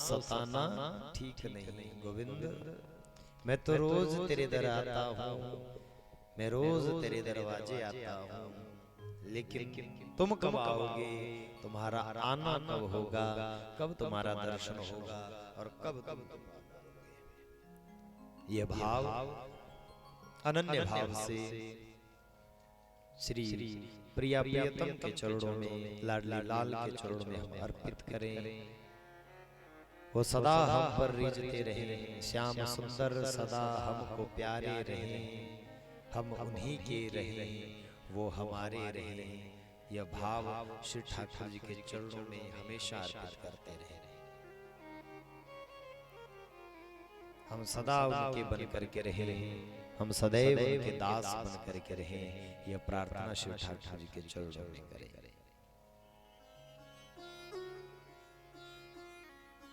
सताना ठीक नहीं गोविंद। मैं तो रोज तेरे दर आता हूँ, मैं रोज तेरे दरवाजे आता हूँ, लेकिन तुम कब आओगे, तुम्हारा आना कब होगा, कब तुम्हारा दर्शन होगा और कब तुम ये भाव अनन्य भाव से श्री प्रिया प्रियतम के चरणों में, लाडली लाल के चरणों में हम अर्पित करें। वो सदा हम पर रिझते रहें, श्याम सुंदर सदा हमको प्यारे रहें, हम उन्हीं के रहें, वो हमारे रहें। यह भाव श्री ठाकुर जी के चरणों में हमेशा अर्पित करते रहें। हम सदा उनके बन करके रहें, हम सदैव उनके दास बन करके रहें। यह प्रार्थना श्री ठाकुर जी के चरणों में करें।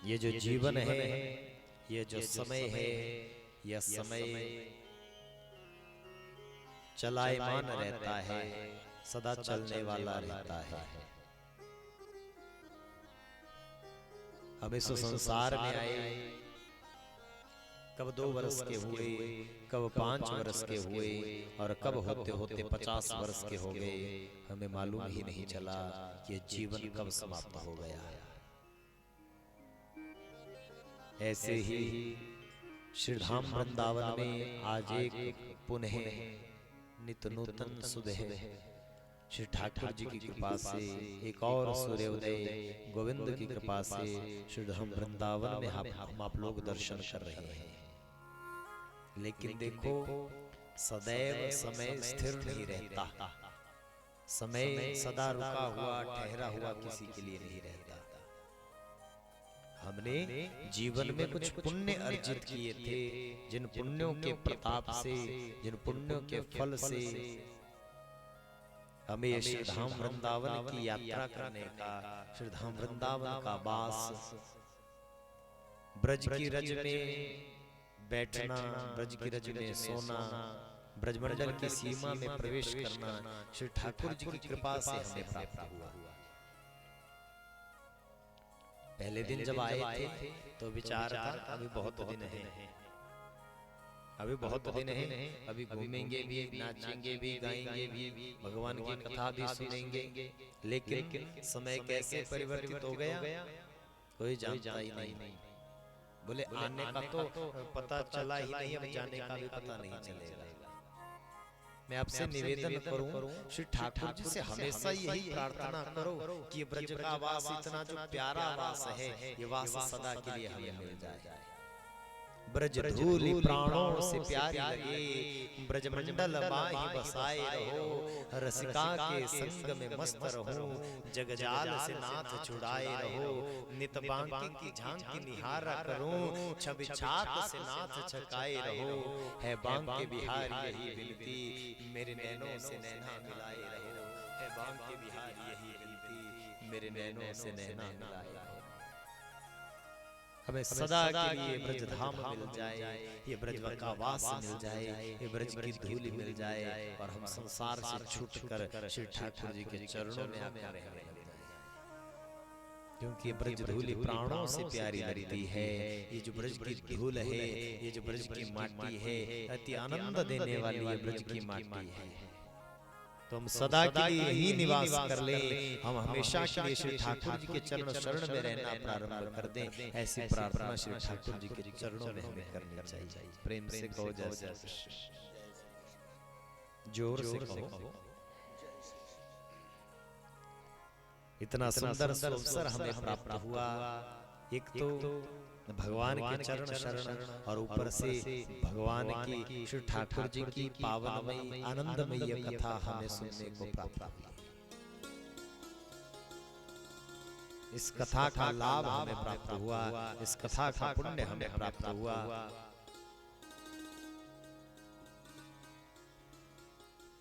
ये जो जीवन है, ये जो समय है, यह समय चलायमान रहता है, सदा चलने वाला रहता है। हम इस संसार में आए, कब 2 वर्ष के हुए, कब 5 वर्ष के हुए और कब होते होते 50 वर्ष के हो गए, हमें मालूम ही नहीं चला कि जीवन कब समाप्त हो गया। ऐसे ही श्रीधाम वृंदावन में आज एक पुनः नित नूतन सुबह श्री ठाकुर जी की कृपा से एक और सूर्योदय गोविंद की कृपा से श्रीधाम वृंदावन में हम आप लोग दर्शन कर रहे हैं। लेकिन देखो, सदैव समय स्थिर नहीं रहता, समय सदा रुका हुआ ठहरा हुआ किसी के लिए नहीं रहता। हमने जीवन में कुछ पुण्य अर्जित किए थे, जिन पुण्यों के प्रताप से, जिन पुण्यों के फल से हमें श्रीधाम वृंदावन की यात्रा करने का, श्रीधाम वृंदावन का वास, ब्रज की रज में बैठना, ब्रज की रज में सोना, ब्रजमंडल की सीमा में प्रवेश करना श्री ठाकुर जी की कृपा से हमें प्राप्त हुआ। पहले दिन जब आए थे तो विचार था अभी बहुत दिन है, अभी बहुत दिन है, अभी घूमेंगे भी, नाचेंगे भी, गाएंगे भी, भगवान की कथा भी सुनेंगे। लेकिन समय कैसे परिवर्तित हो गया कोई जानता ही नहीं। बोले आने का तो पता चला ही नहीं, अब जाने का भी पता नहीं चलेगा। मैं आपसे निवेदन करूं, श्री ठाकुर जी से हमेशा यही प्रार्थना करो कि ब्रज का वास इतना जो प्यारा वास है, ये वास सदा के लिए हमें मिल जाए। ब्रज धूलि प्राणों से प्यारी लगे, ब्रज मंडल माही बसाए रहो, रसिका के संग में मस्त रहो, जगजाल से नाथ छुड़ाए रहो, नित बांकी की झांकी निहारा करूं, छवि छात से नाथ छकाए रहो, है बांके बिहार यही विनती, मेरे नैनों से नैना मिलाए रहो, है बांके बिहार यही विनती, मेरे नैनों से नैना मिलाए रहो। हमें सदा के लिए ब्रज धाम मिल जाए, ये ब्रज का वास मिल जाए, ये ब्रज की धूली मिल जाए और हम संसार से छूटकर श्री ठाकुर जी के चरणों में आकर रहने लग जाए। क्योंकि ब्रज धूली प्राणों से प्यारी लगती है। ये जो ब्रज की धूल है, ये जो ब्रज की माटी है, अति आनंद देने वाली ये ब्रज की माटी है। तो हम सदा के लिए यही निवास कर ले, हम हमेशा के लिए श्री ठाकुर जी के चरण शरण में रहना प्रारंभ कर दें। ऐसी प्रार्थना श्री ठाकुर जी के चरणों में हमें करनी चाहिए। प्रेम से कहो जय जय, जोर से कहो। इतना सुंदर अवसर हमें प्राप्त हुआ, एक तो भगवान के चरण शरण और ऊपर से भगवान की श्री ठाकुर जी की पावनमयी आनंदमयी कथा हमें सुनने को प्राप्त हुई। इस कथा का लाभ हमें प्राप्त हुआ, इस कथा का पुण्य हमें प्राप्त हुआ।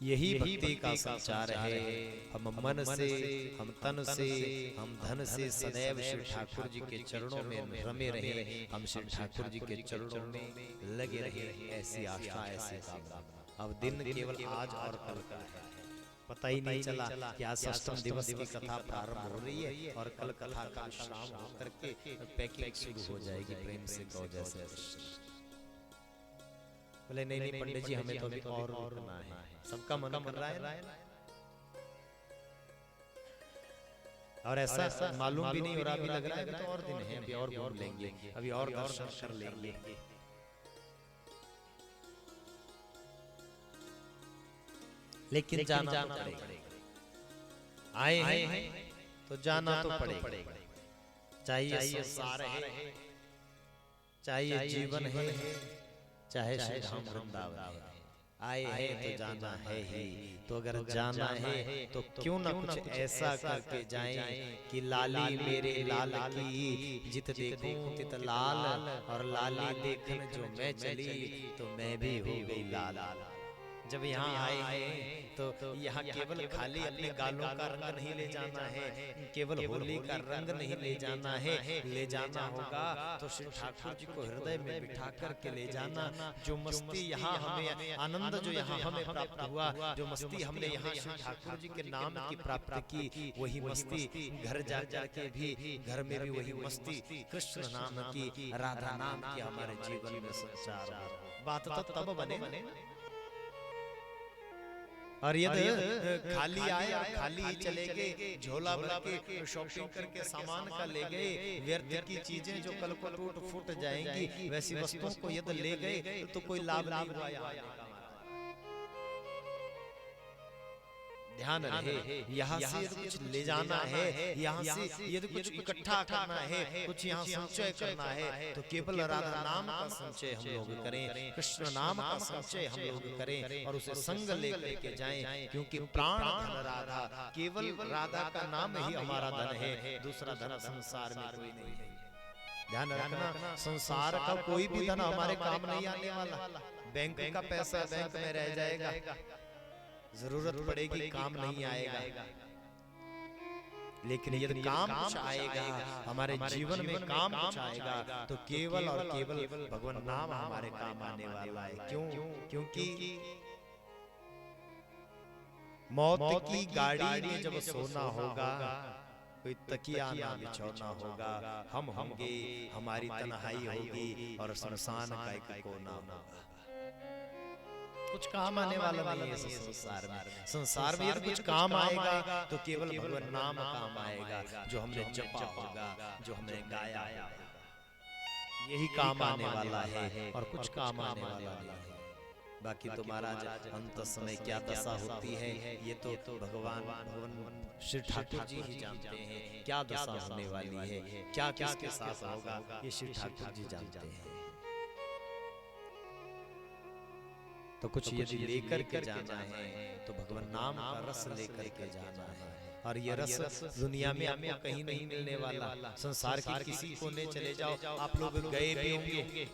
यही भक्ति का संचार है। हम मन से, हम तन से, हम धन से सदैव श्री ठाकुर जी के चरणों में रमे रहे, हम श्री ठाकुर जी के चरणों में लगे रहे, ऐसी आशा, ऐसी कामना। अब दिन केवल आज और कल का है। पता ही नहीं चला कि आज अष्टम दिवस की कथा प्रारंभ हो रही है और कल कथा का विश्राम होकर के पैकिंग शुरू हो जाएगी। प्रेम से कहो जैसे बोले नहीं नहीं पंडित जी हमें तो अभी और रुकना है, सबका मन कर रहा है और ऐसा मालूम भी नहीं हो रहा, अभी लग रहा है अभी तो और दिन है, अभी और घूम लेंगे, अभी और दर्शन कर लेंगे। लेकिन जाना तो पड़ेगा, आए हैं तो जाना तो पड़ेगा, चाहिए संसार है, चाहिए जीवन है, चाहे श्री धाम वृंदावन है, आए हैं तो जाना है ही। तो अगर जाना है तो क्यों ना कुछ ऐसा करके जाएं कि लाली मेरे लाल की जित देखूं तित लाल, और लाली देखन जो मैं चली तो मैं भी हो गई लाल। जब यहाँ आए हैं तो यहाँ केवल खाली अपने गालों का रंग नहीं ले जाना है, केवल होली का रंग नहीं ले जाना है, ले जाना होगा तो श्री ठाकुर जी को हृदय में बिठा करके ले जाना। जो मस्ती यहाँ हमें, आनंद जो यहाँ हमें प्राप्त हुआ, जो मस्ती हमने यहाँ श्री ठाकुर जी के नाम की प्राप्त की, वही मस्ती घर जा करके भी, घर में भी वही मस्ती कृष्ण नाम की, राधा नाम की हमारे जीवन में संचार हो। बात तो तब बने और यदि खाली आए और खाली ही चले गए, झोला भर के शॉपिंग करके सामान का ले गए, व्यर्थ की चीजें जो कल को टूट फूट जाएंगी वैसी वस्तुओं को यदि ले गए तो कोई लाभ नहीं हुआ। ध्यान रहे, यहाँ से यदि कुछ ले जाना है, यहाँ से यदि कुछ इकट्ठा करना है, कुछ यहाँ संचय करना है तो केवल राधा नाम का संचय हम लोग करें, कृष्ण नाम का संचय हम लोग करें और उसे संग लेकर के जाएं, क्योंकि प्राण धन राधा, केवल राधा का नाम ही हमारा धन है, दूसरा धन संसार में कोई नहीं है। ध्यान रखना, संसार का कोई भी धन हमारे काम नहीं आने वाला। बैंक का पैसा बैंक में रह जाएगा, जरूरत पड़ेगी काम नहीं आएगा, लेकिन यदि काम कुछ आएगा, हमारे जीवन में काम कुछ आएगा तो केवल और केवल भगवान नाम हमारे काम आने वाला है। क्यों? क्योंकि मौत की गाड़ी में जब सोना होगा, कोई तकिया ना बिछौना होगा, हम होंगे, हमारी तन्हाई होगी और शमशान का एक कोना होगा। कुछ काम आने वाला नहीं है संसार में। संसार में यदि कुछ काम आएगा तो केवल भगवान नाम काम आएगा, जो हमने जपा होगा, जो हमने गाया है, यही काम आने वाला है और कुछ काम आने वाला नहीं है। बाकी तो महाराज अंत समय क्या दशा होती है ये तो भगवान श्री ठाकुर जी ही जानते हैं, क्या दशा होने वाली है, क्या किसके साथ होगा, ये श्री ठाकुर जी जानते हैं। तो कुछ यदि लेकर के जाना है तो भगवान नाम का रस लेकर के जाना है, और ये रस दुनिया में आपको कहीं नहीं मिलने वाला। संसार के किसी कोने चले जाओ, आप लोग गए भी होंगे,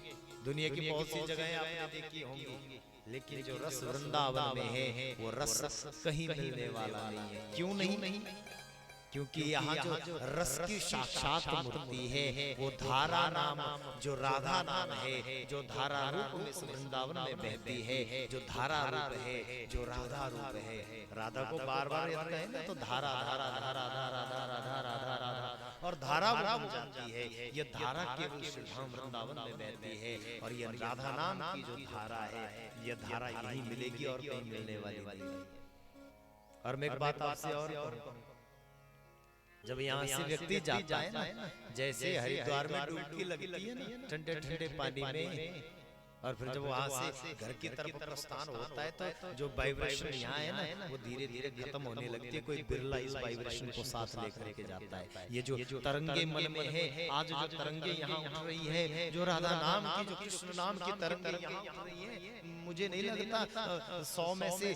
दुनिया की बहुत सी जगहें आपने देखी होंगी, लेकिन जो रस वृंदावन में है वो रस कहीं मिलने वाला नहीं है। क्यों नहीं? क्योंकि यहाँ जो रस की साक्षात मूर्ति है वो धारा नाम, जो राधा नाम है, जो धारा रूप में वृंदावन में बहती है, जो धारा रूप है, जो राधा रूप है। राधा को बार बार याद कहें ना तो धारा धारा धारा धारा धारा धारा धारा और धारा बन जाती है। ये धारा केवल श्री धाम वृंदावन में बहती है, और ये राधा नाम की जो धारा है ये धारा यही मिलेगी और कहीं मिलने वाली नहीं। और मैं एक बात आपसे और, जब यहाँ से व्यक्ति जाता है ना, जैसे हरिद्वार में डुबकी लगती है ना ठंडे ठंडे पानी में, और फिर जब वहाँ से घर की तरफ प्रस्थान होता है तो जो वाइब्रेशन यहाँ है ना वो धीरे धीरे खत्म होने लगती है। कोई बिरला इस वाइब्रेशन को साथ लेकर के जाता है। ये जो तरंगे मन में है, आज जो तरंगे यहाँ उठ रही है, जो राधा नाम की, जो कृष्ण नाम की तरंगे यहाँ उठ रही है, मुझे नहीं लगता 100 में से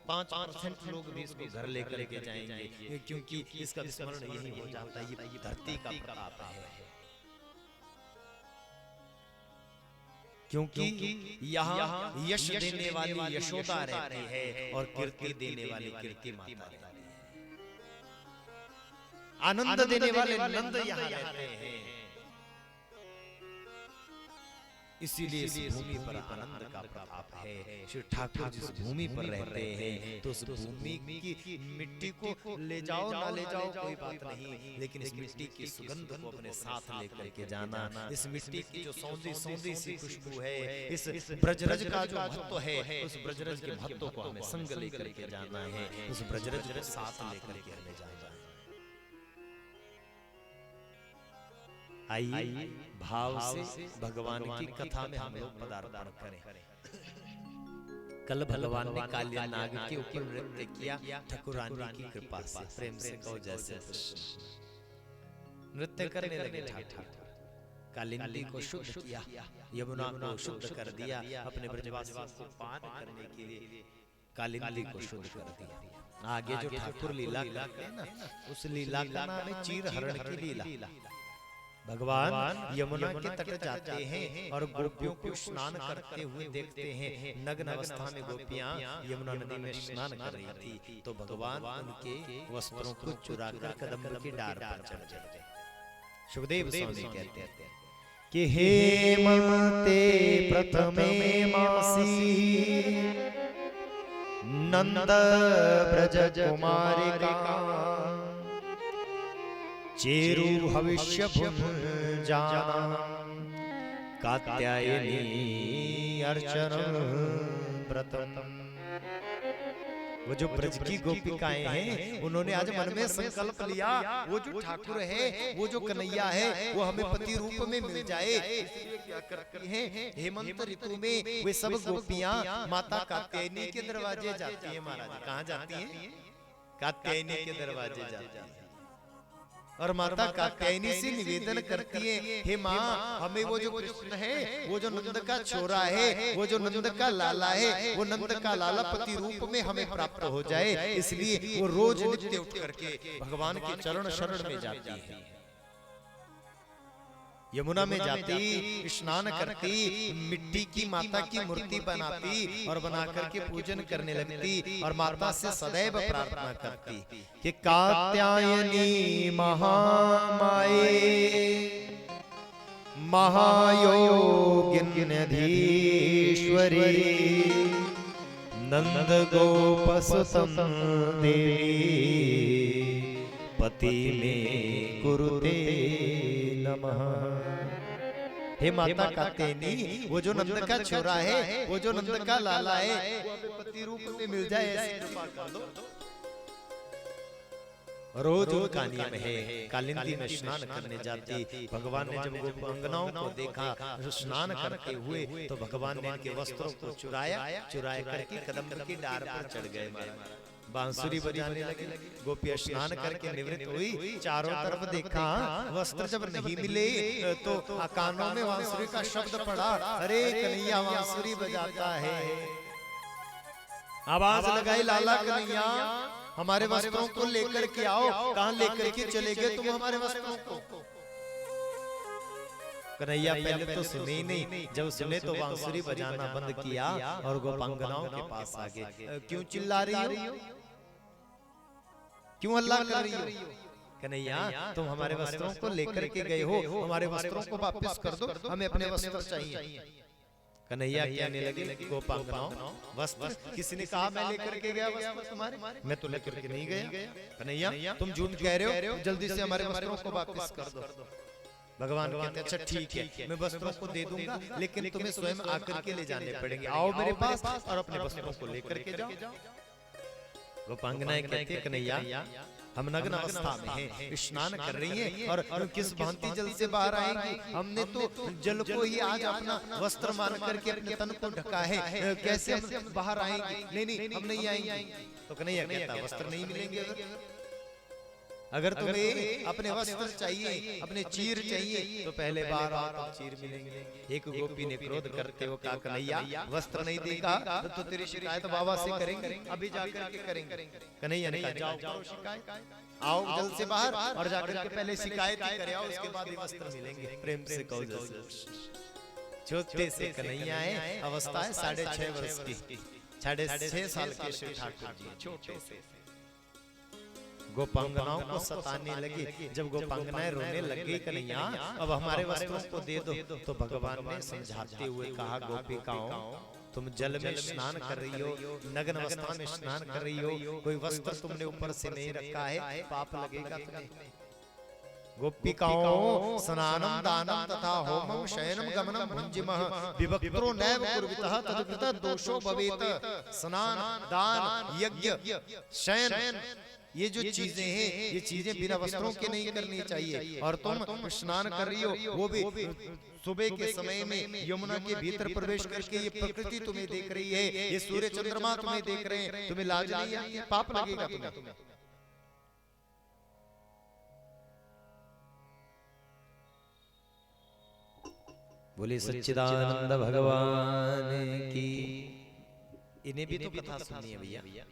5% लोग भी इसको घर लेकर के जाएंगे, क्योंकि इसका स्मरण यही हो जाता है, ये धरती का प्रताप है। क्योंकि यहाँ यश देने वाली यशोदा रहती है और कीर्ति देने वाली कीर्ति माता रहती है, आनंद देने वाले नंद यहाँ रहते हैं। इसीलिए इस भूमि पर आनंद का प्रताप है। श्री ठाकुर जिस भूमि पर रहते हैं तो उस भूमि की मिट्टी को ले जाओ ना ले जाओ कोई बात नहीं, लेकिन इस मिट्टी की सुगंध को अपने साथ लेकर के जाना, इस मिट्टी की जो सौंधी सौंधी सी खुशबू है, इस ब्रजरज का जो महत्व है, उस ब्रजरज के महत्व को हमें संग लेकर के जाना है, उस ब्रजरज को साथ लेकर के हमें जाना है। आइए भाव से भगवान की कथा में हम लोग पदार्पण करें। कल भगवान ने कालिया नाग के ऊपर नृत्य किया, ठाकुरानी की कृपा से, प्रेम से कहो जैसे नृत्य करने लगे ठाकुर। कालिंदी को शुद्ध किया, यमुना को शुद्ध कर दिया, अपने ब्रजवासियों को पान करने के लिए कालिंदी को शुद्ध कर दिया। आगे जो ठाकुर लीला करते हैं ना, उस लीला का नाम है चीर हरण की लीला। भगवान यमुना के तट जाते हैं और गोपियों को स्नान करते हुए देखते हैं। नग्न अवस्था में गोपियां यमुना नदी में स्नान कर रही थी, तो भगवान उनके वस्त्रों को चुराकर कदम्ब की डार पर चढ़ जाते। सुखदेव स्वामी कहते हैं कि हेमंते प्रथमे मासी नंद ब्रज कुमारिका चेरु भविष्य जाना कात्यायनी अर्चन व्रतम। वो जो ब्रज की गोपिकाएं हैं, उन्होंने आज मन में संकल्प लिया, वो जो ठाकुर है, वो जो कन्हैया है, वो हमें पति रूप में मिल जाए। इसलिए क्या करती हैं, हेमंत ऋतु में वे सब गोपियां माता कात्यायनी के दरवाजे जाती है। महाराज कहाँ जाती है? कात्यायनी के दरवाजे जाती है और माता कात्यायनी से निवेदन करती है, हे माँ, हमें वो जो कृष्ण है, वो जो नंद का छोरा है, वो जो नंद का लाला है, वो नंद का लाला पति रूप में हमें प्राप्त हो जाए। इसलिए वो रोज नित्य उठ करके भगवान के चरण शरण में जाती है, यमुना में जाती, स्नान करती, मिट्टी की माता की मूर्ति बनाती और बना करके पूजन करने लगती और माता से सदैव प्रार्थना करती कि कात्यायनी महामाये महायोगिन्यधीश्वरी नंद गोपसुतं देवी पति में कुरुते नमः। हे माता कात्यायनी, वो जो नंद का छोरा है, वो जो नंद का लाला है, वो हमें पति रूप में मिल जाए, ऐसी कृपा कर दो। रोज उनका नियम है, कालिंदी में स्नान करने जाती। भगवान ने जब गोपांगनाओं को देखा स्नान करते हुए, तो भगवान ने इनके वस्त्रों को चुराया करके कदम्ब की डार पर चढ़ गए। बांसुरी बजाने लगे। गोपियां स्नान करके निवृत्त हुई, चारों तरफ देखा, वस्त्र जब नहीं मिले तो कानों में बांसुरी का शब्द पड़ा, अरे कन्हैया बांसुरी बजाता है। आवाज लगाई, लाला कन्हैया, हमारे वस्त्रों को लेकर के आओ। कहां लेकर के चले गए तुम हमारे वस्त्रों को? कन्हैया पहले तो सुने ही नहीं, जब सुने तो बांसुरी बजाना बंद किया और गोपांगनाओं के पास आ गए। क्यों चिल्ला रही हो, क्यों हल्ला कर रही हो? कन्हैया, तुम हमारे वस्त्रों को लेकर के गए हो, हमारे वस्त्रों को वापस कर दो, हमें अपने वस्त्र चाहिए। कन्हैया कहने लगे, गोपांगनाओं, वस्त्र किसने कहा मैं लेकर के गया वस्त्र तुम्हारे? मैं तो लेकर के नहीं गया। कन्हैया, तुम झूठ कह रहे हो, जल्दी से हमारे वस्त्रों को वापस कर दो। भगवान कहते हैं, अच्छा ठीक है, मैं वस्त्रों को दे दूंगा, लेकिन तुम्हें स्वयं आकर के ले जाने पड़ेंगे। आओ मेरे पास और अपने वस्त्रों को लेकर के जाओ। गोपांगनाएं कहती है, कन्हैया, हम नग्न अवस्था में हैं, स्नान कर रही हैं और किस भांति जल से बाहर आएंगे? हमने तो जल को ही आज अपना वस्त्र मान करके अपने तन को ढका है, कैसे हम बाहर आएंगे? नहीं, हम नहीं आएंगे। तो कन्हैया कहता, वस्त्र नहीं मिलेंगे। अगर तुम्हें अपने वस्त्र चाहिए, अपने चीर चाहिए, तो पहले बाहर आओ, तो चीर मिलेंगे। एक गोपी ने क्रोध करते हुए कहा, कन्हैया, वस्त्र नहीं देगा तो तेरी शिकायत बाबा से करेंगे, अभी जाकर के करेंगे। कन्हैया ने कहा, जाओ शिकायत, आओ जल्द से बाहर और जाकर के पहले शिकायत ही करे आओ, उसके बाद ही वस्त्र मिलेंगे। प्रेम से कहो जैसे। छोटे से कन्हैया है, अवस्था है 6.5 वर्ष की, 6.5 साल के श्री ठाकुर जी, छोटे से गोपांगनाओं को सताने लगे। जब गोपांगनाएं रोने लग गई कन्हैया अब हमारे वस्त्रों को दे दो, तो भगवान ने समझाते हुए कहा, गोपिकाओं तुम जल में स्नान कर रही हो, नग्न अवस्था में स्नान कर रही हो, कोई वस्त्र तुमने ऊपर से नहीं रखा है, पाप लगेगा तुम्हें। गोपिकाओं स्नानम दानम तथा होमम शयनम गमनम भुंजिमः विभक्त्रो नैव कुर्वितः तदकृत दोषो भवेत। स्नान, दान, यज्ञ, शयन, ये जो चीजें हैं ये चीजें बिना वस्त्रों के नहीं करनी चाहिए। और तुम स्नान कर रही हो वो भी सुबह के समय में यमुना के भीतर प्रवेश करके, ये प्रकृति तुम्हें देख रही है, ये सूर्य चंद्रमा तुम्हें देख रहे हैं, तुम्हें लाज नहीं आती? पाप लगेगा तुम्हें। बोले सच्चिदानंद भगवान की। इन्हें भी तो कथा सुनी है भैया।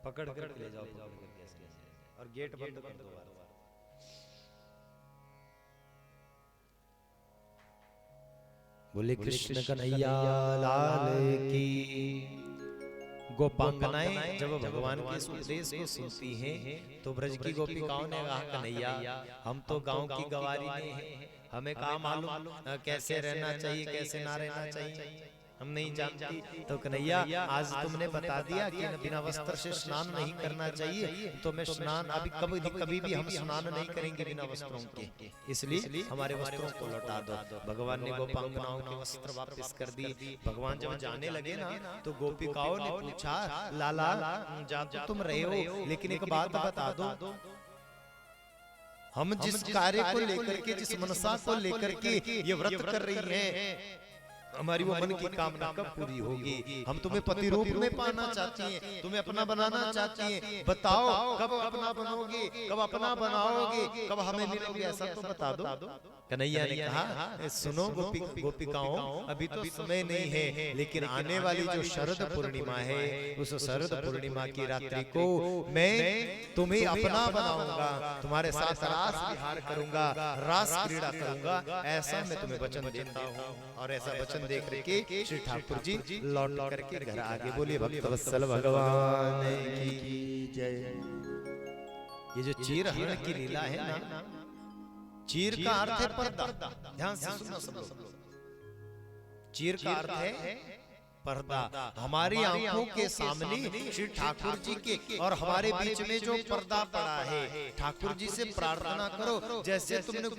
पकड़ कर ले जाओ, पकड़ कर ऐसे और गेट बंद कर दो। बोले कृष्ण कन्हैया लाल की। गोपांगनाएं जब भगवान के उपदेश को सुनती हैं तो ब्रज की गोपिकाओं ने कहा, कन्हैया हम तो गांव की गवारी नहीं है, हमें कहाँ मालूम कैसे रहना चाहिए कैसे ना रहना चाहिए, हम नहीं जानती। तो कन्हैया आज तुमने बता दिया कि बिना वस्त्र से स्नान नहीं करना चाहिए, तो मैं स्नान अभी कभी भी हम स्नान नहीं करेंगे बिना वस्त्रों के, इसलिए हमारे वस्त्रों को लौटा दो। भगवान ने गोपांगनाओं के वस्त्र वापस कर दिए। भगवान जब जाने लगे ना तो गोपिकाओं ने पूछा, लाला जा तो तुम रहे हो, लेकिन एक बात बता दो, हम जिस कार्य को लेकर के, जिस मनसा को लेकर के ये व्रत कर रही हैं, हमारी वो मन की कामना कब पूरी होगी? हम तुम्हें पति रूप में पाना चाहती हैं, तुम्हें अपना बनाना चाहती हैं, बताओ कब अपना बनोगे, कब अपना बनाओगे, कब हमें मिलोगे, ऐसा तो बता दो। कन्हैया ने कहा, सुनो गोपिकाओं, अभी तो समय नहीं है, लेकिन आने वाली जो शरद पूर्णिमा है, उस शरद पूर्णिमा की रात्रि को मैं तुम्हें अपना बनाऊंगा, तुम्हारे साथ रास विहार करूंगा, रास क्रीड़ा करूंगा, ऐसा मैं तुम्हें वचन देता हूँ। और ऐसा वचन देख करके श्री ठाकुर जी लौट करके घर आगे। बोलिए भक्तवत्सल भगवान की जय। ये जो चीर हरण की लीला है ना, चीर का अर्थ है पर्दा। ध्यान से सुनना सब लोग। चीर का अर्थ है पर्दा। हमारी आंखों के सामने श्री ठाकुर जी के और हमारे बीच में जो पर्दा पड़ा है, ठाकुर जी से प्रार्थना करो, जैसे तुमने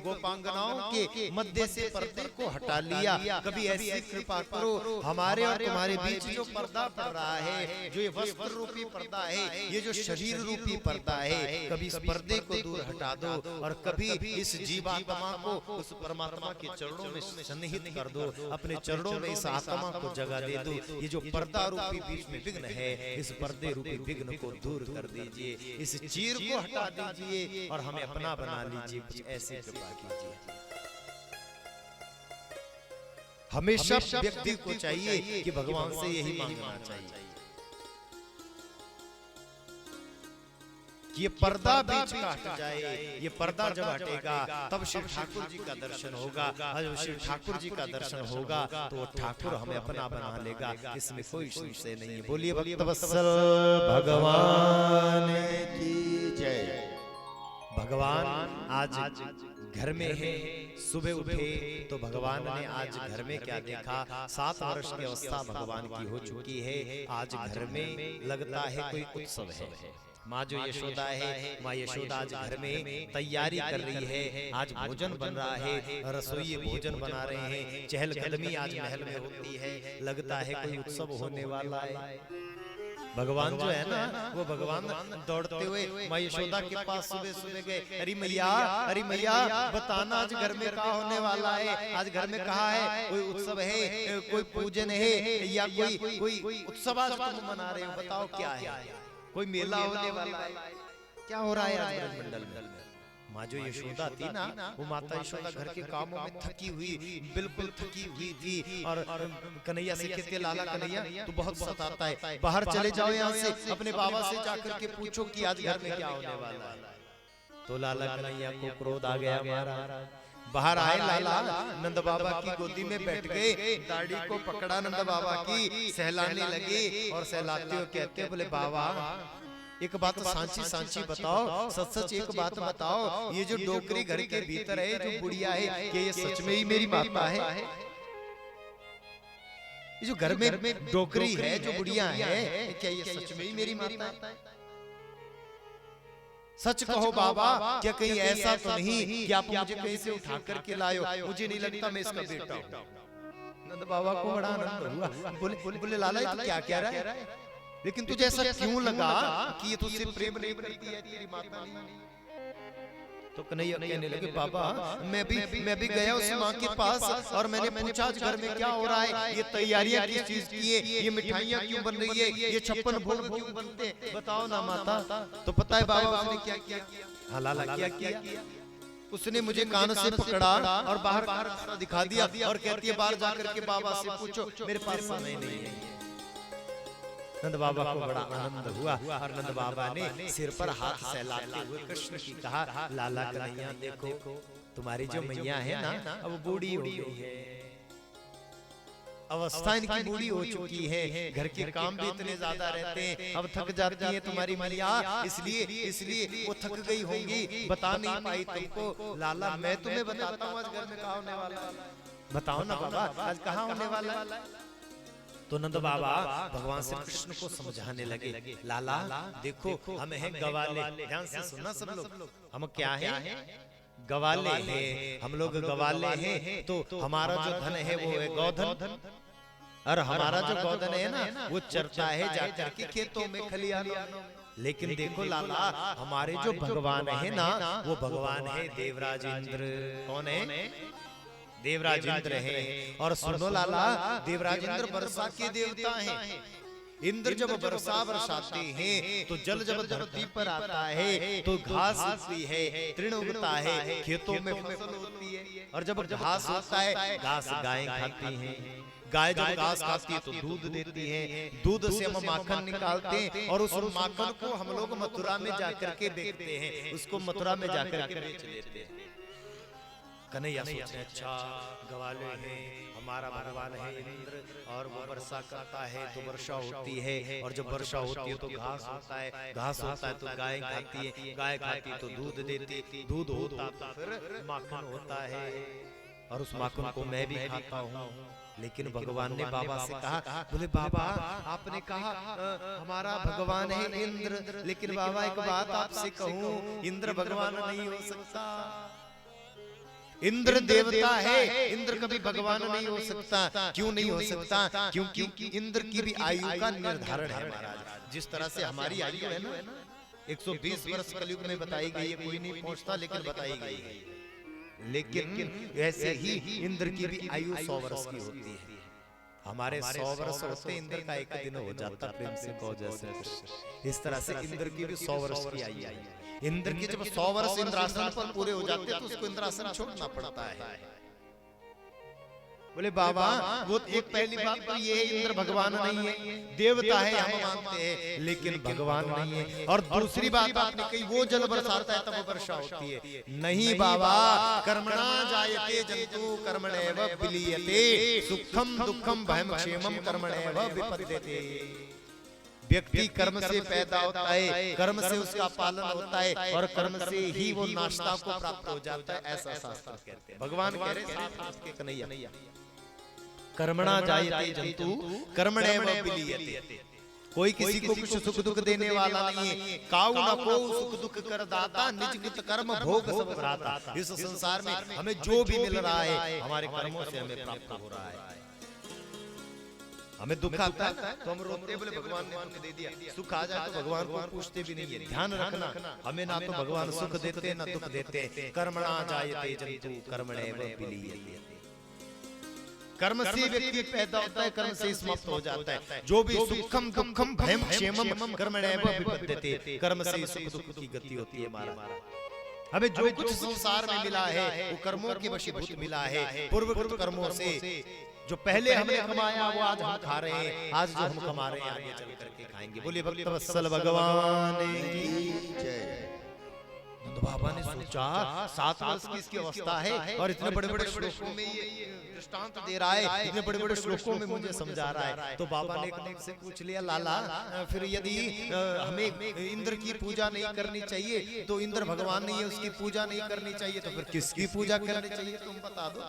गोपांगनाओं के मध्य से पर्दे को हटा लिया, कभी ऐसी कृपा करो हमारे और तुम्हारे बीच जो पर्दा पड़ रहा है, जो ये वस्त्र रूपी पर्दा है, ये जो शरीर रूपी पर्दा है, कभी इस पर्दे को दूर हटा दो और कभी इस जीवात्मा को उस परमात्मा के चरणों में सन्निहित कर दो, अपने चरणों में इस आत्मा को जगह दे दो। ये जो पर्दा रूपी बीच में विघ्न है, इस पर्दे रूपी विघ्न को दूर कर दीजिए, इस चीर को हटा दीजिए और हमें अपना बना लीजिए, कुछ ऐसे कृपा कीजिए। हमेशा व्यक्ति को चाहिए कि भगवान से यही मांगना चाहिए कि ये पर्दा बीच का हट जाए। ये पर्दा जब हटेगा तब श्री ठाकुर जी का दर्शन होगा, और जब श्री ठाकुर जी का दर्शन होगा तो वो ठाकुर हमें अपना बना लेगा, इसमें कोई संशय नहीं है। बोलिए भक्तवत्सल भगवान की जय। भगवान आज घर में है, सुबह उठे तो भगवान ने आज घर में क्या देखा, 7 वर्ष की अवस्था भगवान की हो चुकी है। आज घर में लगता है कोई उत्सव है। माँ जो यशोदा है, माँ यशोदा आज घर में तैयारी कर रही है, आज भोजन बन रहा है, रसोई भोजन बना रहे हैं, चहलकदमी आज महल में होती है, लगता है कोई उत्सव होने वाला है। भगवान जो है ना, वो भगवान दौड़ते हुए माँ यशोदा के पास सुबह सुबह गए, अरे मैया बताना आज घर में क्या होने वाला है, आज घर में कहा है कोई उत्सव है, कोई पूजन है या कोई उत्सव आज तुम मना रहे हो, बताओ क्या है, कोई मेला होने वाला है, क्या हो रहा है आज ब्रजमंडल में। माँ जो यशोदा थी ना, वो माता यशोदा घर के कामों में थकी हुई, बिल्कुल थकी हुई थी, और कन्हैया से कहते, लाला कन्हैया तू बहुत सताता है, बाहर चले जाओ यहाँ से, अपने बाबा से जाकर के पूछो कि आज घर में क्या होने वाला है। तो लाला कन्हैया को क्रोध आ गया महाराज। बाहर आए लाला, नंद बाबा की गोदी में बैठ गए, दाढ़ी को पकड़ा नंद बाबा की, सहलाने लगे और सहलाते हुए कहते बोले बाबा एक बात सांची सांची बताओ, सच सच एक बात बताओ, ये जो डोकरी घर के भीतर है, जो बुढ़िया है, क्या ये सच में ही मेरी माता है? ये जो घर में डोकरी है, जो बुढ़िया है, क्या ये सच में ही मेरी माता है? सच कहो बाबा, क्या कहीं ऐसा तो नहीं कि आप मुझे कहीं से उठा करके लायो? मुझे नहीं लगता मैं इसका बेटा हूं। नंद बाबा को बड़ा आनंद हुआ, बोले लाला ये तो क्या कह रहा है, लेकिन तुझे ऐसा क्यों लगा कि ये तुझसे प्रेम नहीं करती है, तेरी माता नहीं? तो कन्हैया कहने लगे बाबा मैं भी गया उस माँ के पास और मैंने पूछा घर में क्या हो रहा है, ये तैयारियां किस चीज की है, ये मिठाइयाँ क्यों बन रही है, ये 56 भोग क्यों बनते हैं, बताओ ना माता। तो पता है बाबा उसने क्या किया? हाँ लाला क्या किया? उसने मुझे कान से पकड़ा और बाहर दिखा दिया और कहती है बाहर जाकर के बाबा से पूछो, मेरे पास समय नहीं है। नंद बाबा को बड़ा आनंद हुआ और नंद बाबा ने सिर पर हाथ सहलाते हुए कृष्ण की कहा लाला कन्हैया देखो तुम्हारी जो मैया है ना अब बूढ़ी हो गई है, अवस्था इनकी बूढ़ी हो चुकी है, घर के काम भी इतने ज्यादा रहते हैं, अब थक जाती है तुम्हारी मैया, इसलिए वो थक गई होंगी, बता नहीं पाई तुमको। लाला मैं तुम्हें बताता हूँ आज घर में कहाँ होने वाला है, बताओ ना बाबा आज कहाँ होने वाला है। तो नंद बाबा भगवान श्री कृष्ण को समझाने लगे लाला देखो हम हैं गवाले, ध्यान से सुनना सब लोग, हम क्या हैं? गवाले हैं, हम लोग गवाले हैं। तो हमारा जो धन है वो है गौधन, और हमारा जो गौधन है ना वो चरता है जाकर के खेतों में खलिहानों में। लेकिन देखो लाला हमारे जो भगवान है ना वो भगवान है देवराज इंद्र। कौन है? देवराज इंद्र है। और सुनो लाला देवराज इंद्र वर्षा के देवता हैं। इंद्र जब वर्षा बरसाते हैं तो जल जब धरती पर आता है तो घास उगती है, तृण उगता है, खेतों में फसल होती है। और जब घास होता है घास गायें खाती हैं, गाय जब घास खाती है तो दूध देती है, दूध से हम माखन निकालते हैं और उस माखन को हम लोग मथुरा में जाकर के बेचते हैं, उसको मथुरा में जाकर के बेच लेते हैं। कन्हैया सोचते अच्छा गवाले हैं, हमारा भगवान है इंद्र और वो वर्षा करता है तो वर्षा होती है, और जब वर्षा होती है तो घास होता है, घास होता है तो गाय खाती है, गाय खाती तो दूध देती, दूध होता तो फिर माखन होता है, और उस माखन को मैं भी खाता हूँ। लेकिन भगवान ने बाबा से कहा, बोले बाबा आपने कहा हमारा भगवान है इंद्र, लेकिन बाबा एक बात आपसे कहूँ, इंद्र भगवान नहीं हो सकता। इंद्र देवता है, इंद्र कभी भगवान नहीं हो सकता। क्यों नहीं हो सकता? क्योंकि इंद्र की भी आयु का निर्धारण है महाराज। जिस तरह से हमारी आयु है ना 120 वर्ष कलयुग में बताई गई है, कोई नहीं पहुंचता लेकिन बताई गई है। लेकिन ऐसे ही इंद्र की भी आयु 100 वर्ष की होती है। हमारे 100 वर्ष होते इंद्र का एक दिन हो जाता, प्रेम से कहो जैसे। इस तरह से इंद्र की भी 100 वर्ष की आयु है। इंद्र के जब 100 वर्ष इंद्रासन पर पूरे हो जाते हैं तो उसको इंद्रासन छोड़ना पड़ता है। बोले बाबा वो एक पहली बात तो ये है इंद्र भगवान नहीं है, देवता है हम मानते हैं लेकिन भगवान नहीं है। और दूसरी बात आपने कही वो जल बरसाता है तब वर्षा होती है। नहीं बाबा, कर्मणा जायते जंतु कर्मणैव विलीयते, सुखम दुखम भयम क्षेमम कर्मणैव विपद्यते। व्यक्ति कर्म से पैदा होता है, कर्म से उसका पालन होता है और कर्म से ही वो नाश्ता को प्राप्त हो जाता है, ऐसा शास्त्र कहते हैं। भगवान कह रहे हैं कन्हैया कर्मणा जायते जंतु कर्मणैव विलीयते। कोई किसी को कुछ सुख दुख देने वाला नहीं है। काऊ न को सुख दुख कर दाता, निज कृत कर्म भोग सब भ्राता। इस संसार में हमें जो भी मिल रहा है हमारे कर्मों से हमें प्राप्त हो रहा है। हमें दुख आता है तो हम रोते, बोले भगवान ने दुख दे दिया। सुख आ जाए तो भगवान को पूछते भी नहीं है। ध्यान रखना, हमें ना तो भगवान सुख देते ना दुख देते। कर्मणा जायते जंतु कर्मणैव विलीयते। कर्म से व्यक्ति पैदा होता है, कर्म से समाप्त हो जाता है। जो भी सुखम दुखम भयम क्षेमम कर्मणैव विपद्यते, कर्म से सुख दुख की गति होती है। हमारा हमें जो कुछ संसार में मिला है वो कर्मों के वशीभूत मिला है। पूर्वकृत कर्मों से जो पहले हमने कमाया वो आज हम खा रहे हैं, आज जो हम कमा रहे हैं आगे चल करके खाएंगे। बोलिए भक्त वत्सल भगवान की जय। तो बाबा ने सोचा 7 वर्ष की इसकी अवस्था है और इतने बड़े बड़े श्लोकों में ये दृष्टांत दे रहा है, इतने बड़े बड़े श्लोकों में मुझे समझा रहा है। तो बाबा ने एकदम से पूछ लिया, लाला फिर यदि हमें इंद्र की पूजा नहीं करनी चाहिए तो इंद्र भगवान नहीं है, उसकी पूजा नहीं करनी चाहिए, तो फिर किसकी पूजा करनी चाहिए तुम बता दो।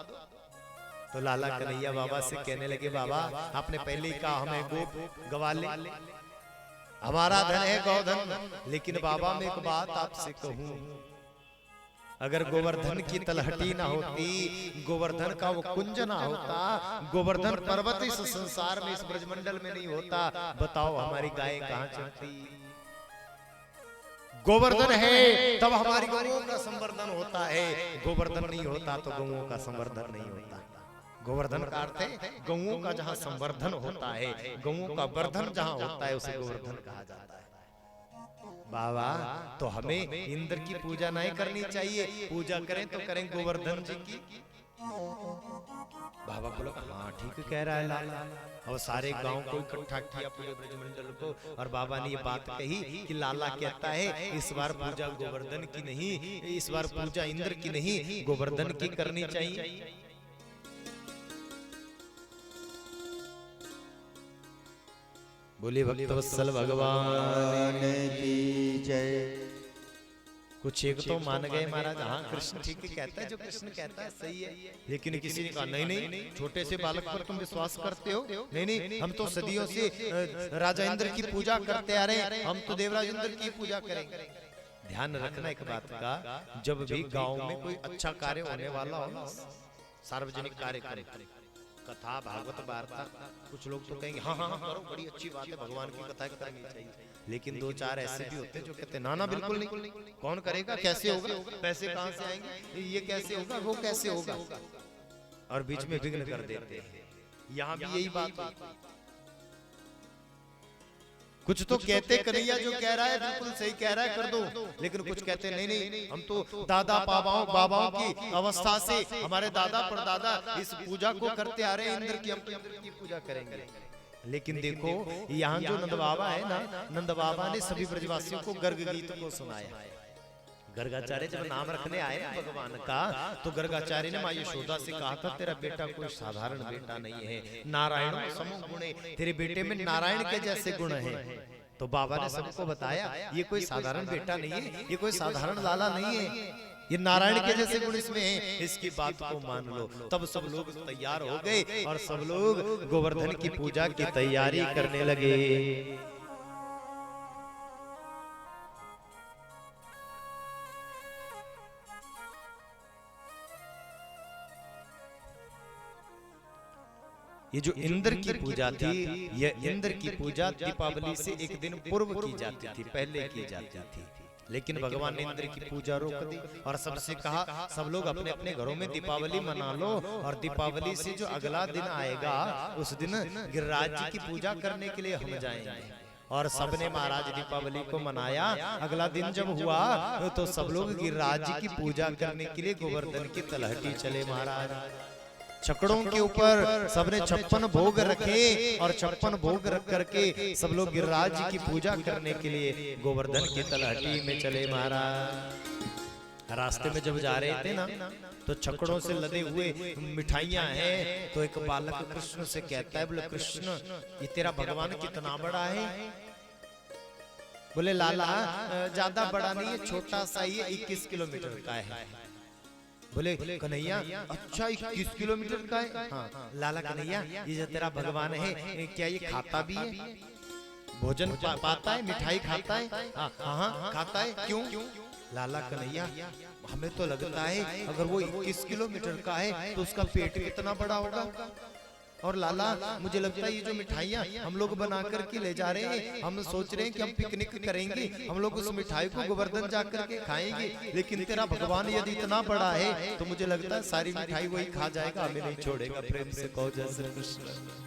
तो लाला कन्हैया बाबा से कहने लगे, बाबा आपने पहले ही कहा हमें गो गवाले, हमारा धन है गौधन, लेकिन बाबा मैं एक बात आपसे कहूं, अगर गोवर्धन की तलहटी ना होती, गोवर्धन का वो कुंज ना होता, गोवर्धन पर्वत इस संसार में इस ब्रजमंडल में नहीं होता, बताओ हमारी गाय कहां चलती। गोवर्धन है तब हमारी गौओं का संवर्धन होता है, गोवर्धन नहीं होता तो गौओं का संवर्धन नहीं होता। गोवर्धन का अर्थ है गौओं का जहां संवर्धन होता है, गौओं का वर्धन जहां होता है उसे गोवर्धन कहा जाता है। बाबा तो हमें इंद्र की पूजा नहीं करनी चाहिए, पूजा करें तो करें गोवर्धन जी की। बाबा बोला हाँ ठीक कह रहा है लाला। और सारे गांव को इकट्ठा किया, पूरे ब्रजमंडल को, और बाबा ने ये बात कही कि लाला कहता है इस बार पूजा गोवर्धन की नहीं, इस बार पूजा इंद्र की नहीं गोवर्धन की करनी चाहिए। बोले भक्तवत्सल भगवान की जय। कुछ एक तो मान गए महाराज, हाँ कृष्ण ठीक कहता है, जो कृष्ण कहता है सही है, लेकिन किसी ने कहा नहीं नहीं छोटे से बालक पर तुम विश्वास करते हो, नहीं नहीं हम तो सदियों से राजा इंद्र की पूजा करते आ रहे हैं, हम तो देवराज इंद्र की पूजा करेंगे। ध्यान रखना एक बात का, जब भी गांव में कोई अच्छा कार्य होने वाला हो, सार्वजनिक कार्य, कथा भागवत वार्ता, कुछ लोग तो कहेंगे हाँ हाँ करो बड़ी अच्छी बात है, भगवान की कथा करनी चाहिए, लेकिन 2-4 ऐसे भी होते हैं जो कहते हैं ना ना बिल्कुल नहीं, कौन करेगा, कैसे होगा, पैसे कहां से आएंगे, ये कैसे होगा, वो कैसे होगा, और बीच में विघ्न कर देते हैं। यहाँ भी यही बात है, कुछ तो कहते कन्हैया जो कह रहा है बिल्कुल सही कह रहा है कर दो, लेकिन कुछ कहते नहीं नहीं हम तो दादा बाबाओं की अवस्था से, हमारे दादा परदादा इस पूजा को करते आ रहे हैं इंद्र की, हम तो इंद्र की पूजा करेंगे। लेकिन देखो यहाँ जो नंद बाबा है ना, नंद बाबा ने सभी ब्रजवासियों को गर्ग गीत को सुनाया। गर्गाचार्य जब नाम रखने आए भगवान का, तो गर्गाचार्य ने माँ यशोदा से कहा था तेरा बेटा कोई साधारण बेटा नहीं है, नारायण समूह गुण, तेरे बेटे में नारायण के जैसे गुण है। तो बाबा ने सबको बताया ये कोई साधारण बेटा नहीं है, ये कोई साधारण लाला नहीं है, ये नारायण के जैसे गुण इसमें है, इसकी बात को मान लो। तब सब लोग तैयार हो गए और सब लोग गोवर्धन की पूजा की तैयारी करने लगे। ये जो इंद्र की पूजा थी, ये इंद्र की पूजा दीपावली से एक दिन पूर्व की जाती थी, पहले की जाती थी, लेकिन भगवान ने इंद्र की पूजा रोक दी और सबसे कहा सब लोग अपने अपने घरों में दीपावली मना लो, और दीपावली से जो अगला दिन आएगा उस दिन गिरिराज जी की पूजा करने के लिए हम जाएंगे। और सबने महाराज दीपावली को मनाया। अगला दिन जब हुआ तो सब लोग गिरिराज जी की पूजा करने के लिए गोवर्धन की तलहटी चले महाराज। छकड़ों के ऊपर सबने 56 भोग रखे और 56 भोग रख करके सब लोग गिरिराज जी की पूजा करने के लिए गोवर्धन की तलहटी में चले महाराज। रास्ते में जब जा रहे थे ना तो छकड़ों से लदे हुए मिठाइयां हैं, तो एक बालक कृष्ण से कहता है, बोले कृष्ण ये तेरा भगवान कितना बड़ा है? बोले लाला ज्यादा बड़ा नहीं है, छोटा सा ही 21 किलोमीटर का है। बोले कन्हैया अच्छा 21 किलोमीटर का है? हाँ। लाला कन्हैया ये जो तेरा भगवान है क्या ये खाता भी है? भोजन पाता है, मिठाई खाता है? हाँ खाता है। क्यों? लाला कन्हैया हमें तो लगता है अगर वो 21 किलोमीटर का है तो उसका पेट कितना बड़ा होगा। और लाला मुझे लगता है ये जो मिठाइयाँ हम लोग बना करके ले जा रहे हैं, हम सोच रहे हैं कि हम पिकनिक करेंगे, हम लोग उस मिठाई को गोवर्धन जा करके खाएंगे, लेकिन तेरा भगवान यदि इतना बड़ा है तो मुझे लगता है सारी मिठाई वही खा जाएगा, हमें नहीं छोड़ेगा। प्रेम से कहो जय श्री कृष्ण।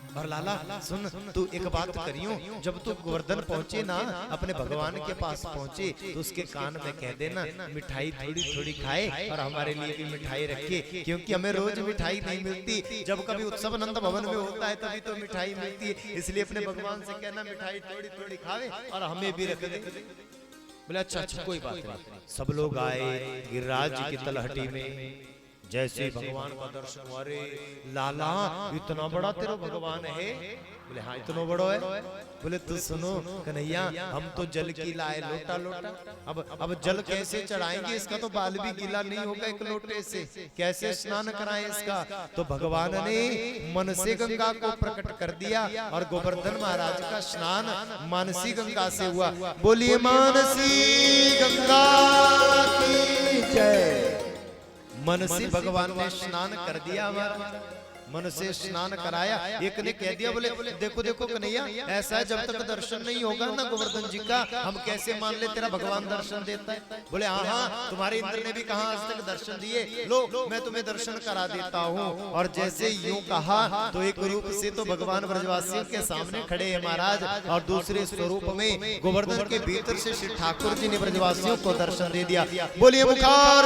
और लाला सुन तू एक बात करियो, जब तू गोवर्धन पहुंचे ना, अपने भगवान के पास पहुंचे तो उसके कान में कह देना मिठाई थोड़ी थोड़ी खाए और हमारे लिए भी मिठाई रखे, क्योंकि हमें रोज मिठाई नहीं मिलती, जब कभी उत्सव नंद भवन में होता है तभी तो मिठाई मिलती है, इसलिए अपने भगवान से कहना मिठाई थोड़ी थोड़ी खावे और हमें भी रख दे। बोले अच्छा अच्छा कोई बात नहीं। सब लोग आए गिरिराज जी की तलहटी में। जैसे ही भगवान का दर्शन हुआ, अरे लाला इतना बड़ा तेरा भगवान है? बोले हाँ इतना बड़ा है। बोले तू सुनो कन्हैया, हम तो जल की लाए लोटा लोटा, अब जल कैसे चढ़ाएंगे? इसका तो बाल भी गीला नहीं होगा एक लोटे से, कैसे स्नान कराएं इसका? तो भगवान ने मन से गंगा को प्रकट कर दिया और गोवर्धन महाराज का स्नान मानसी गंगा से हुआ। बोलिए मानसी गंगा की जय। मन से भगवान ने स्नान कर दिया, हमारा मन से स्नान कराया। एक ने कह दिया बोले देखो देखो कन्हैया, ऐसा है जब तक दर्शन नहीं होगा ना गोवर्धन जी का, हम कैसे मान ले तेरा भगवान दर्शन देता है? बोले हाँ हाँ, तुम्हारे इंद्र ने भी कहा आज तक दर्शन दिए, लो मैं तुम्हें दर्शन करा देता हूँ। और जैसे यूं कहा तो एक रूप से तो भगवान ब्रजवासियों के सामने खड़े हैं महाराज, और दूसरे स्वरूप में गोवर्धन के भीतर से श्री ठाकुर जी ने ब्रजवासियों को दर्शन दे दिया। बोलिए मुखार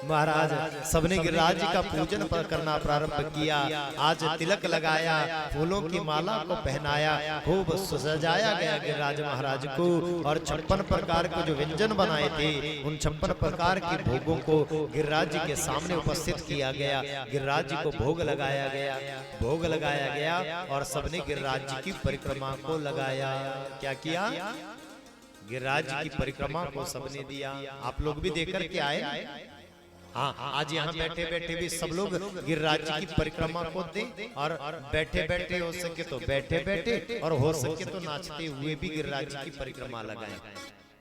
महाराज। सबने गिरिराज जी का पूजन करना प्रारंभ किया। आज तिलक लगाया, फूलों की माला को पहनाया, खूब सजाया गया गिरिराज महाराज को। और 56 प्रकार के जो व्यंजन बनाए थे, उन 56 प्रकार के भोगों को गिरिराज जी के सामने उपस्थित किया गया। गिरिराज जी को भोग लगाया गया, भोग लगाया गया। और सबने गिरिराज जी की परिक्रमा को लगाया। क्या किया? गिरिराज जी की परिक्रमा को सबने दिया। आप लोग भी देख करके आए। हाँ, आज यहाँ बैठे बैठे भी सब लोग गिरिराज जी की परिक्रमा को दें, और बैठे बैठे हो सके तो बैठे बैठे, और हो सके तो नाचते हुए भी गिरिराज जी की परिक्रमा लगाएं।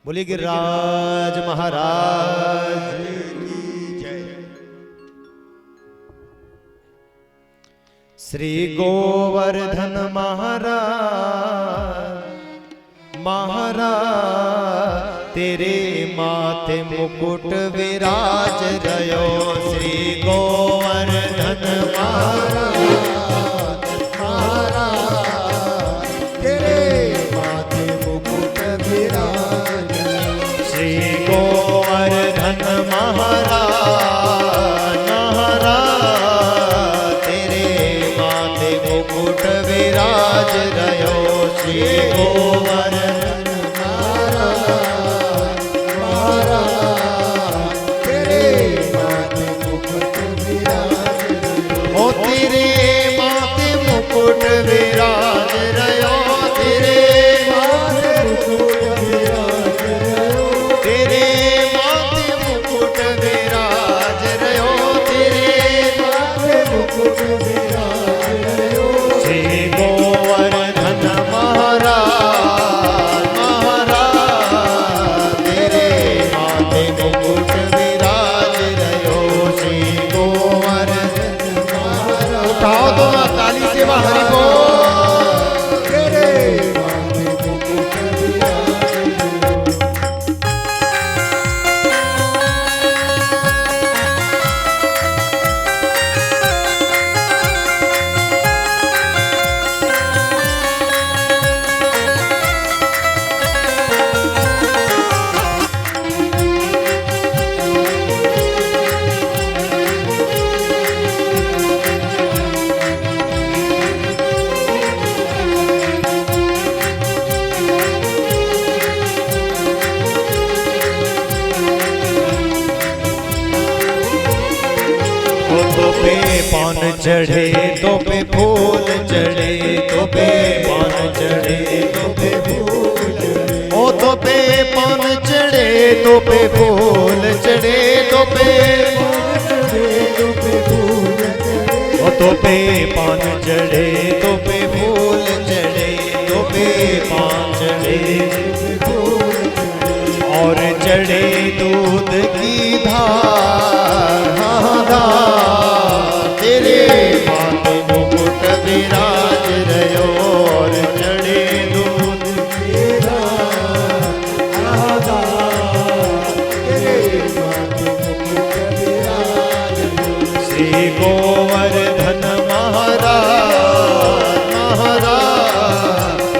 बोलिए गिरिराज महाराज की जय। श्री गोवर्धन महाराज तेरे माथे मुकुट विराज रयो। श्री गोवर्धन महाराज तेरे माथे मुकुट विराज। श्री गोवर्धन महाराज तेरे माथे मुकुट विराज रयो। श्री गोवर्धन चढ़े तो पे फूल चढ़े, तो पे पान चढ़े तो पे फूल चढ़े। ओ तो पे पान चढ़े तो पे फूल चढ़े, तो पे ओ तो पे पान चढ़े तो पे फूल चढ़े, तो पे पान चढ़े और चढ़े दूध की धार। तेरे माथे मुकुट विराज रयो, और चढ़े दूध की धार। तेरे माथे मुकुट विराज। श्री गोवर्धन महाराज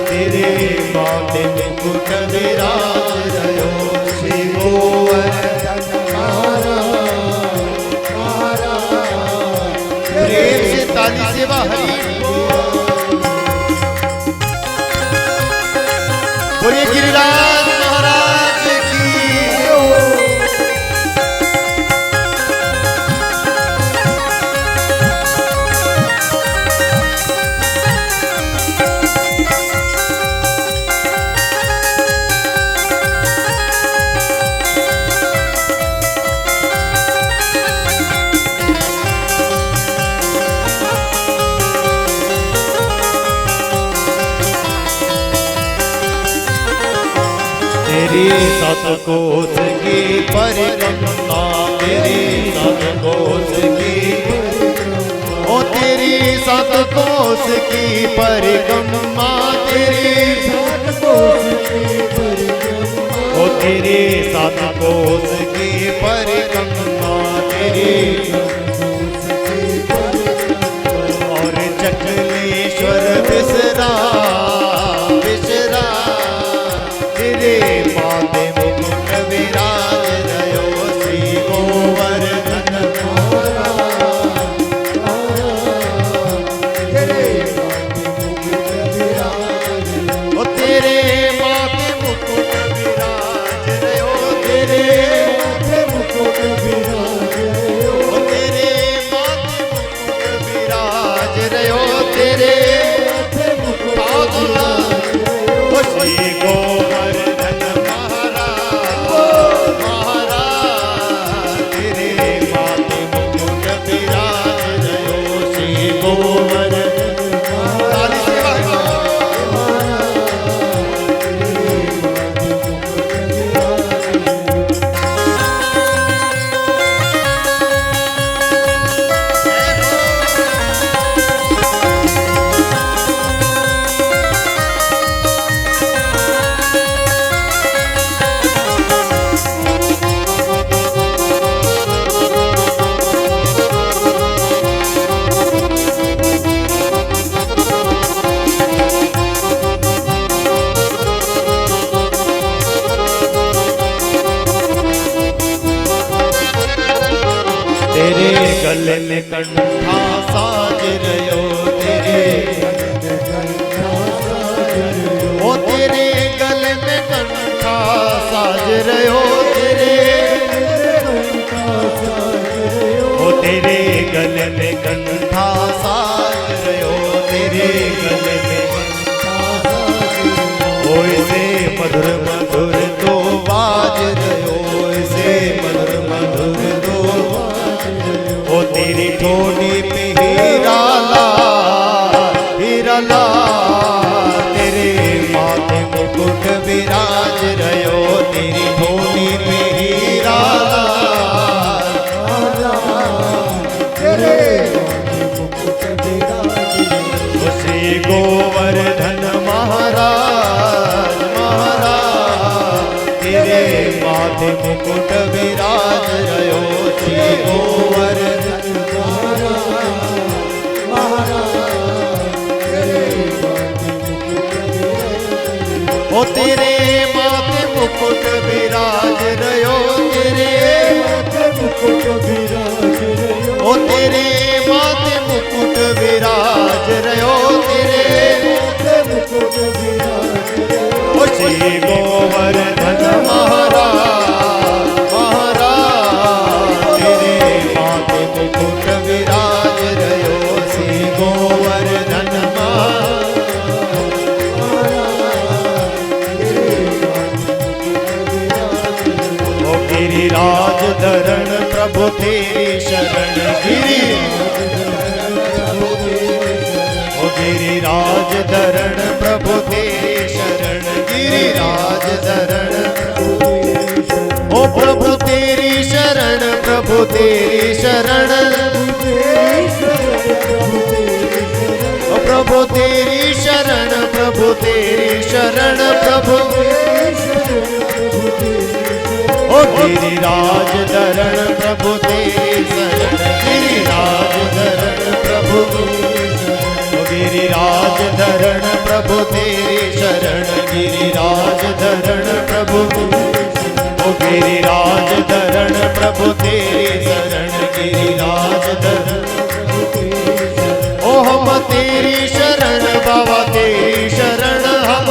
तेरे माथे मुकुट विराज रयो। श्री गोवर्धन महाराज प्रेम से ताली से हरि। बोलिए गिरिराज महाराज की। तेरी सतकोष की परिक्रमा, तेरी सतकोष की, ओ तेरी सतकोष की परिक्रमा, तेरी सतकोष की परिक्रमा, ओ तेरी सतकोष की परिक्रमा, तेरी और चकलेश्वर बिसरा बिसरा तेरे माथे मुकुट विराज रयो श्री गोवर्धन तेरे माथे मुकुट विराज रयो, तेरे माथे मुकुट विराज रयो, तेरे माथे मुकुट विराज रयो, तेरे माथे मुकुट श्री गोवर्धन महाराज, तेरे माथे मुकुट विराज रयो श्री गोवर्धन तेरे गले में कंठा साज रयो, तेरे ओ तेरे गले में कंठा साज रयो, तेरे ओ तेरे गले में कंठा साज रयो, तेरे गले में ओ इसे मधुर मधुर तो बाज रयो, इसे मधुर मधुर तो ओ तेरी ठोड़ी पे हीरा ला, तेरे माथे मुकुट विराज रयो, तेरी ठोड़ी पे हीरा ला, तेरे मुकुट विराज रयो श्री गोवर्धन महाराज महाराज, तेरे माथे मुकुट विराज रयो श्री गोवर्धन ओ तेरे माथे मुकुट विराज रयो, तेरे माथे मुकुट विराज रयो, ओ तेरे माथे मुकुट विराज रयो, तेरे माथे मुकुट विराज रयो ओ श्री गोवर्धन महाराज महाराज, तेरे माथे मुकुट विराज रयो श्री गोवर्धन महाराज, गिरिराज धरण प्रभु तेरी शरण गिरि, ओ गिरिराज धरण प्रभु तेरी शरण, गिरिराज धरण ओ प्रभु तेरी शरण, प्रभु तेरी शरण, ओ प्रभु तेरी शरण, प्रभु तेरी शरण, प्रभु ओ गिरिराज धरण प्रभु तेरी शरण, गिरिराज धरण प्रभु, ओ गिरिराज धरण प्रभु तेरी शरण, गिरिराज धरण प्रभु, ओ गिरिराज धरण प्रभु तेरी शरण, गिरिराज धरण ओ हम तेरी शरण बाबा तेरी शरण, हम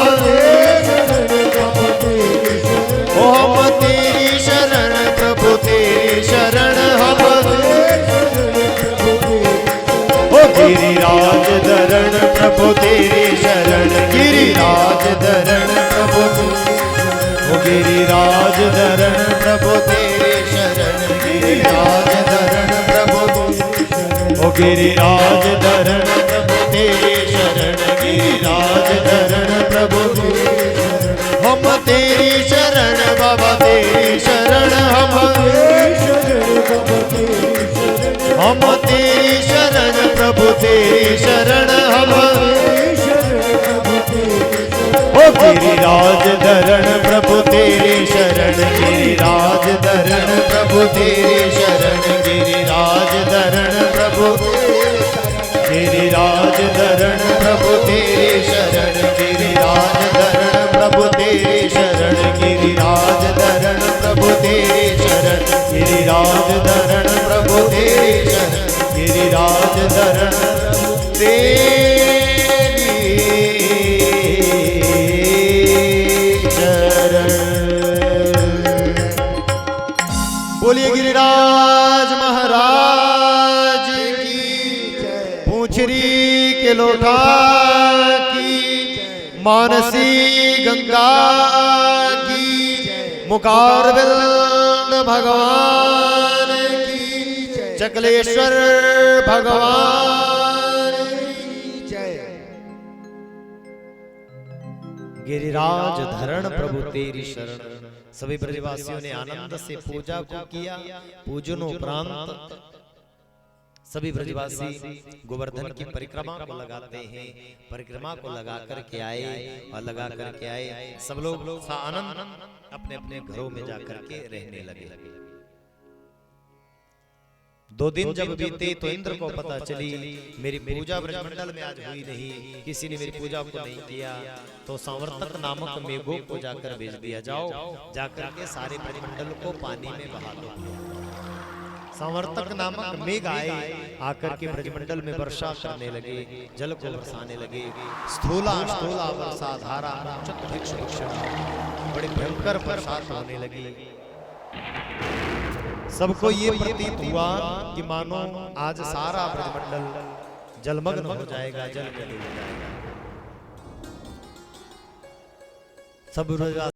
गिरिराज धरण प्रभु तेरी शरण, गिरिराज धरण प्रभु, ओ गिरिराज धरण प्रभु तेरी शरण, गिरिराज धरण प्रभु, ओ गिरिराज धरण प्रभु तेरी शरण, गिरिराज धरण प्रभु, हम तेरी शरण बाबा तेरी शरण, हम तेरी शरण प्रभु तेरी शरण, हम ओ गिरिराज धरण प्रभु तेरी शरण, गिरिराज धरण प्रभु तेरी शरण, गिरिराज धरण प्रभु, गिरिराज धरण प्रभु तेरी शरण, गिरिराज धरण प्रभु तेरी शरण, गिरिराज धरण प्रभु तेरी शरण, गिरिराज धरण प्रभु तेरी शरण, गिरिराज धरण तेरी शरण। बोलिए गिरिराज महाराज की, पूंछरी के लोटा की, मानसी गंगा की, मुखारविंद भगवान की, चकलेश्वर भगवान की जय। गिरिराज धरण प्रभु तेरी शरण। सभी ब्रजवासियों ने आनंद से पूजा को किया। पूजन उपरांत सभी ब्रजवासी गोवर्धन की परिक्रमा को लगाते हैं। परिक्रमा को लगा करके आए और लगा करके आए सब लोग आनंद अपने अपने घरों में जाकर के रहने लगे। 2 दिन जब बीते तो इंद्र को पता चली मेरी पूजा ब्रजमंडल में आज हुई नहीं, किसी ने मेरी पूजा को नहीं किया, तो संवर्तक नामक मेघों को जाकर भेज दिया, जाओ जाकर के सारे ब्रजमंडल को पानी में बहा दो। संवर्तक नामक मेघ आए, आकर के ब्रजमंडल में वर्षा करने लगे, जल को बरसाने लगे। स्थूला स्थूला वर्षा धारा बड़ी भयंकर बरसात होने लगी। सबको ये प्रतीत हुआ कि मानो आज सारा ब्रजमंडल जलमग्न हो जाएगा, जल में डूब जाएगा। सब